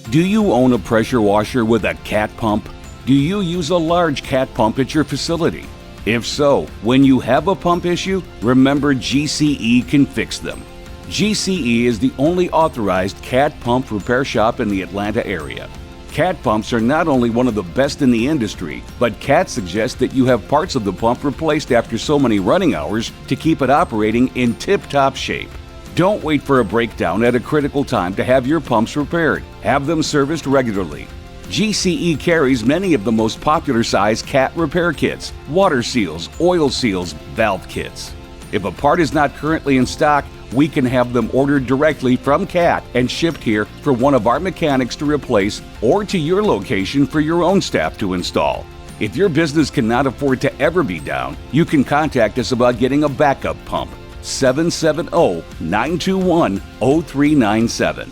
Do you own a pressure washer with a CAT pump? Do you use a large CAT pump at your facility? If so, when you have a pump issue, remember GCE can fix them. GCE is the only authorized CAT pump repair shop in the Atlanta area. CAT pumps are not only one of the best in the industry, but CAT suggests that you have parts of the pump replaced after so many running hours to keep it operating in tip-top shape. Don't wait for a breakdown at a critical time to have your pumps repaired. Have them serviced regularly. GCE carries many of the most popular size CAT repair kits, water seals, oil seals, valve kits. If a part is not currently in stock, we can have them ordered directly from CAT and shipped here for one of our mechanics to replace or to your location for your own staff to install. If your business cannot afford to ever be down, you can contact us about getting a backup pump. 770-921-0397.